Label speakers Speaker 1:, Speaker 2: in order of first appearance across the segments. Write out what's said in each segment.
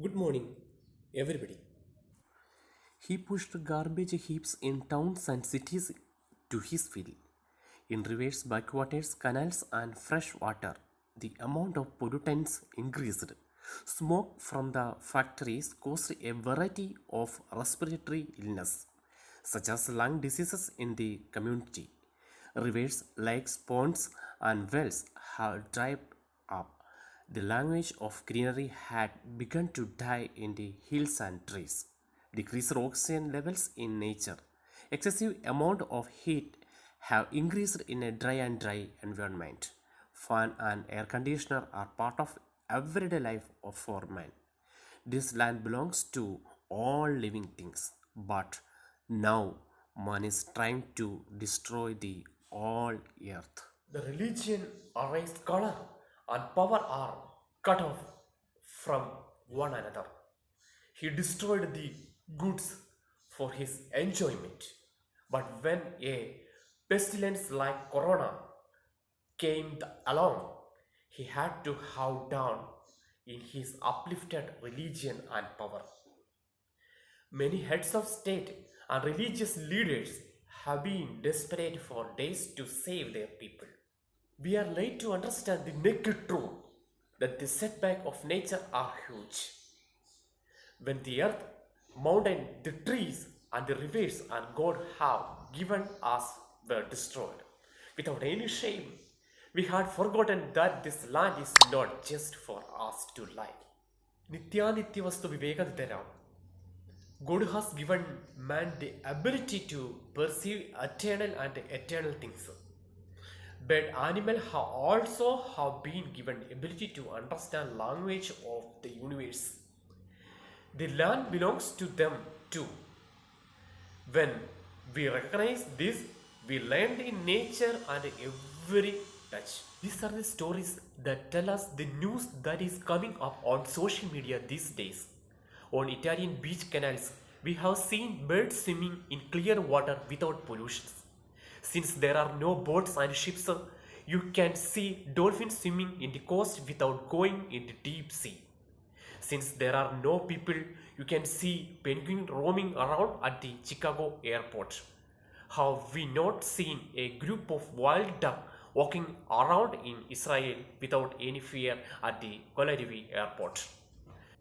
Speaker 1: Good morning, everybody.
Speaker 2: He pushed garbage heaps in towns and cities to his fill. In rivers, backwaters, canals, and fresh water, the amount of pollutants increased. Smoke from the factories caused a variety of respiratory illness, such as lung diseases in the community. Rivers, lakes, ponds, and wells have dried up. The language of greenery had begun to die in the hills and trees. Decreased oxygen levels in nature. Excessive amount of heat have increased in a dry environment. Fan and air conditioner are part of everyday life for man. This land belongs to all living things, but now man is trying to destroy the all earth.
Speaker 1: The religion, race, color, and power are cut off from one another. He destroyed the goods for his enjoyment. But when a pestilence like Corona came along, he had to how down in his uplifted religion and power. Many heads of state and religious leaders have been desperate for days to save their people. We are late to understand the naked truth that the setback of nature are huge. When the earth, mountain, the trees, and the rivers and God have given us were destroyed without any shame, we had forgotten that this land is not just for us to live. Nityanitya Vivekaditara. God has given man the ability to perceive eternal things. But animals have also have been given ability to understand language of the universe. The land belongs to them too. When we recognize this, we learn in nature and every touch. These are the stories that tell us the news that is coming up on social media these days. On Italian beach canals, we have seen birds swimming in clear water without pollution. Since there are no boats and ships, you can see dolphins swimming in the coast without going in the deep sea. Since there are no people, you can see penguins roaming around at the Chicago airport. Have we not seen a group of wild duck walking around in Israel without any fear at the Tel Aviv airport?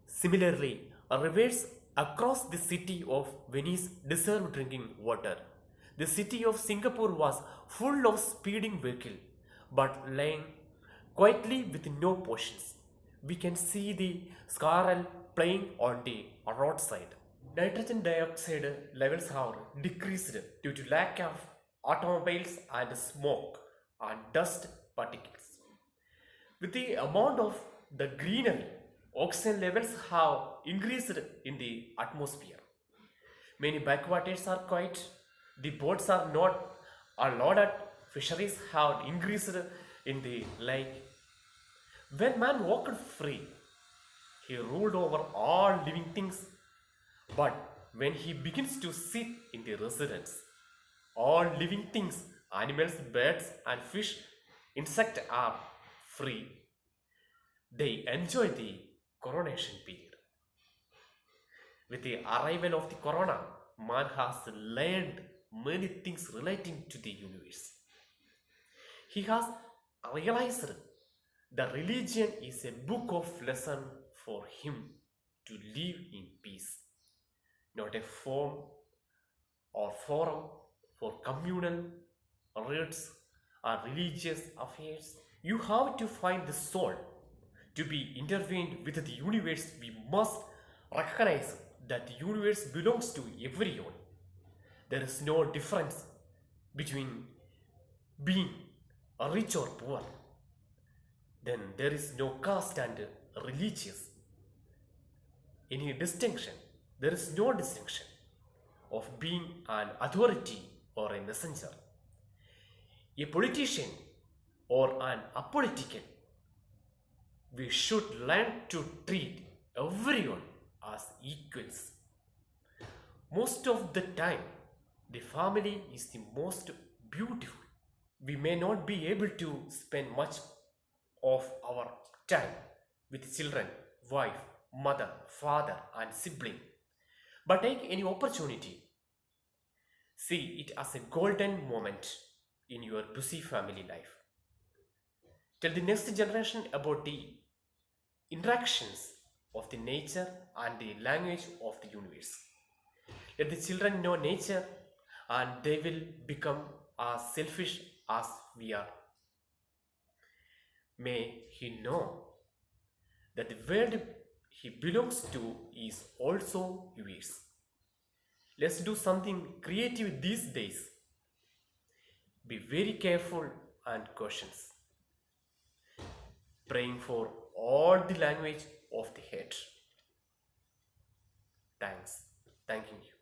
Speaker 1: Similarly, rivers across the city of Venice deserve drinking water. The city of Singapore was full of speeding vehicles, but lying quietly with no potions. We can see the squirrel playing on the roadside. Nitrogen dioxide levels have decreased due to lack of automobiles and smoke and dust particles. With the amount of the greenery, oxygen levels have increased in the atmosphere. Many backwaters are quiet, the boats are not allowed, fisheries have increased in the lake. When man walked free, he ruled over all living things. But when he begins to sit in the residence, all living things, animals, birds, and fish, insects are free. They enjoy the coronation period. With the arrival of the corona, man has learned many things relating to the universe. He has realized that religion is a book of lesson for him to live in peace, not a form or forum for communal rites or religious affairs. You have to find the soul to be intervened with the universe. We must recognize that the universe belongs to everyone. There is no difference between being rich or poor. Then there is no caste and religious. Any distinction. There is no distinction of being an authority or a messenger, a politician or an apolitical. We should learn to treat everyone as equals. Most of the time, the family is the most beautiful. We may not be able to spend much of our time with children, wife, mother, father, and sibling. But take any opportunity. See it as a golden moment in your busy family life. Tell the next generation about the interactions of the nature and the language of the universe. Let the children know nature and they will become as selfish as we are. May he know that the world he belongs to is also yours. Let's do something creative these days. Be very careful and cautious. Praying for all the language of the head. Thanks. Thanking you.